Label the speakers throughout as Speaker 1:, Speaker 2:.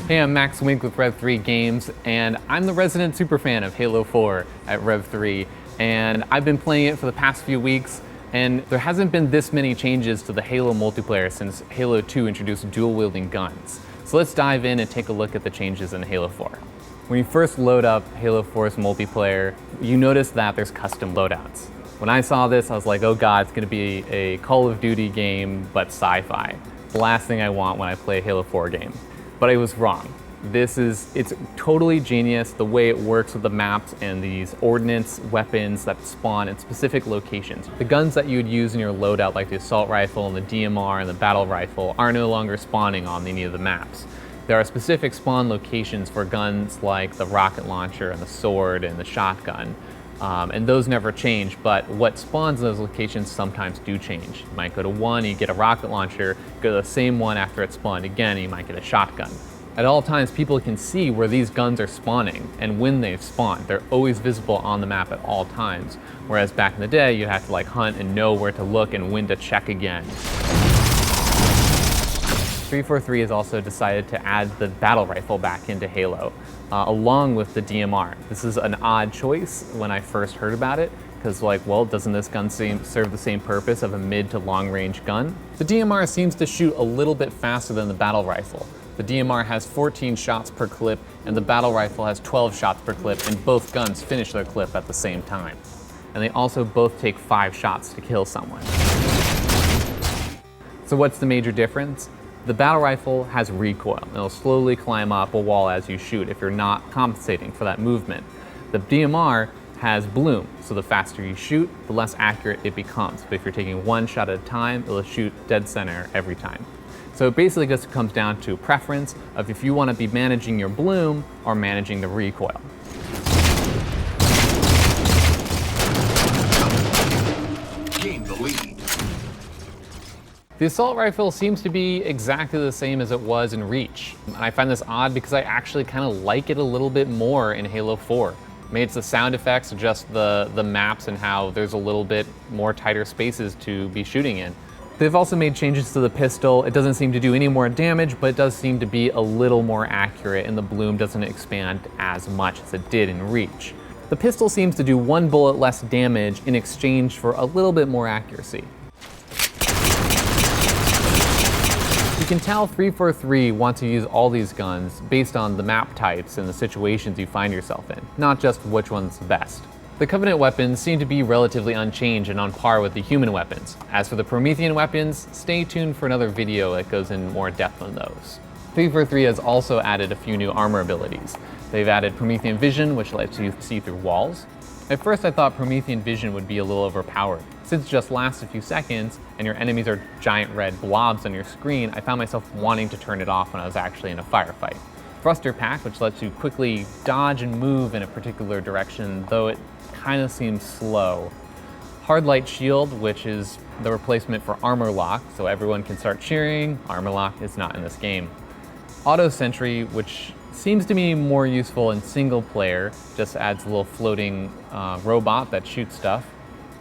Speaker 1: Hey, I'm Max Wink with Rev3 Games, and I'm the resident superfan of Halo 4 at Rev3, and I've been playing it for the past few weeks, and there hasn't been this many changes to the Halo multiplayer since Halo 2 introduced dual-wielding guns. So let's dive in and take a look at the changes in Halo 4. When you first load up Halo 4's multiplayer, you notice that there's custom loadouts. When I saw this, I was like, oh god, it's gonna be a Call of Duty game, but sci-fi. The last thing I want when I play a Halo 4 game. But I was wrong. It's totally genius the way it works with the maps and these ordnance weapons that spawn in specific locations. The guns that you would use in your loadout, like the assault rifle and the DMR and the battle rifle, are no longer spawning on any of the maps. There are specific spawn locations for guns like the rocket launcher and the sword and the shotgun. And those never change, but what spawns in those locations sometimes do change. You might go to one, you get a rocket launcher, go to the same one after it's spawned again, you might get a shotgun. At all times, people can see where these guns are spawning and when they've spawned. They're always visible on the map at all times, whereas back in the day, you'd have to hunt and know where to look and when to check again. 343 has also decided to add the battle rifle back into Halo, along with the DMR. This is an odd choice when I first heard about it, because well, doesn't this gun serve the same purpose of a mid to long range gun? The DMR seems to shoot a little bit faster than the battle rifle. The DMR has 14 shots per clip, and the battle rifle has 12 shots per clip, and both guns finish their clip at the same time. And they also both take 5 shots to kill someone. So what's the major difference? The battle rifle has recoil. It'll slowly climb up a wall as you shoot if you're not compensating for that movement. The DMR has bloom, so the faster you shoot, the less accurate it becomes. But if you're taking one shot at a time, it'll shoot dead center every time. So it basically just comes down to preference of if you want to be managing your bloom or managing the recoil.
Speaker 2: Gain the lead.
Speaker 1: The assault rifle seems to be exactly the same as it was in Reach. And I find this odd because I actually kind of like it a little bit more in Halo 4. Maybe it's the sound effects, just the maps and how there's a little bit more tighter spaces to be shooting in. They've also made changes to the pistol. It doesn't seem to do any more damage, but it does seem to be a little more accurate, and the bloom doesn't expand as much as it did in Reach. The pistol seems to do 1 bullet less damage in exchange for a little bit more accuracy. You can tell 343 wants to use all these guns based on the map types and the situations you find yourself in, not just which one's the best. The Covenant weapons seem to be relatively unchanged and on par with the human weapons. As for the Promethean weapons, stay tuned for another video that goes in more depth on those. 343 has also added a few new armor abilities. They've added Promethean Vision, which lets you see through walls. At first I thought Promethean Vision would be a little overpowered. Since it just lasts a few seconds and your enemies are giant red blobs on your screen, I found myself wanting to turn it off when I was actually in a firefight. Thruster Pack, which lets you quickly dodge and move in a particular direction, though it kind of seems slow. Hard Light Shield, which is the replacement for Armor Lock, so everyone can start cheering. Armor Lock is not in this game. Auto Sentry, which seems to be more useful in single player, just adds a little floating robot that shoots stuff.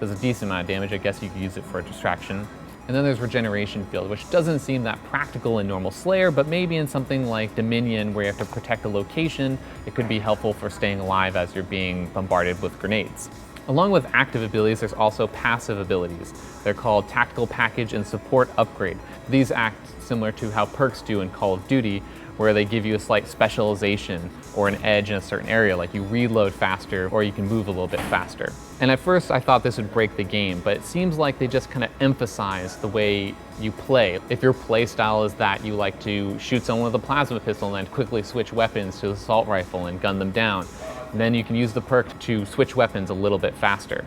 Speaker 1: Does a decent amount of damage. I guess you could use it for a distraction. And then there's Regeneration Field, which doesn't seem that practical in normal Slayer, but maybe in something like Dominion, where you have to protect a location, it could be helpful for staying alive as you're being bombarded with grenades. Along with active abilities, there's also passive abilities. They're called Tactical Package and Support Upgrade. These act similar to how perks do in Call of Duty, where they give you a slight specialization or an edge in a certain area, like you reload faster or you can move a little bit faster. And at first I thought this would break the game, but it seems like they just kind of emphasize the way you play. If your play style is that you like to shoot someone with a plasma pistol and then quickly switch weapons to the assault rifle and gun them down, then you can use the perk to switch weapons a little bit faster.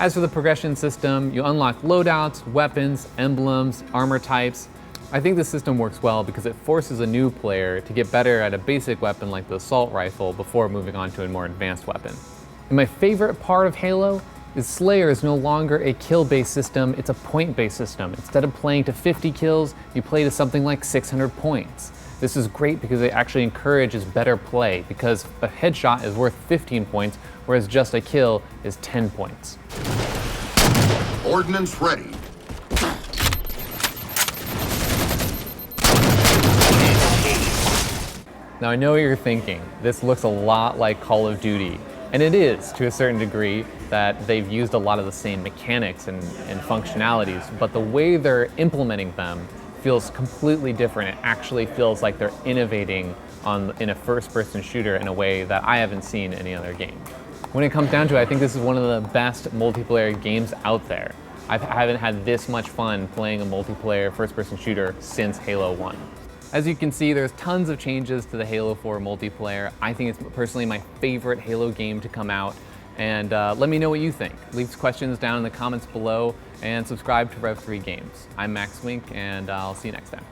Speaker 1: As for the progression system, you unlock loadouts, weapons, emblems, armor types. I think the system works well because it forces a new player to get better at a basic weapon like the assault rifle before moving on to a more advanced weapon. And my favorite part of Halo is Slayer is no longer a kill-based system, it's a point-based system. Instead of playing to 50 kills, you play to something like 600 points. This is great because it actually encourages better play, because a headshot is worth 15 points, whereas just a kill is 10 points.
Speaker 2: Ordnance ready.
Speaker 1: Now I know what you're thinking. This looks a lot like Call of Duty, and it is to a certain degree that they've used a lot of the same mechanics and functionalities, but the way they're implementing them feels completely different. It actually feels like they're innovating in a first-person shooter in a way that I haven't seen any other game. When it comes down to it, I think this is one of the best multiplayer games out there. I haven't had this much fun playing a multiplayer first-person shooter since Halo 1. As you can see, there's tons of changes to the Halo 4 multiplayer. I think it's personally my favorite Halo game to come out. And let me know what you think. Leave questions down in the comments below and subscribe to Rev3 Games. I'm Max Wink, and I'll see you next time.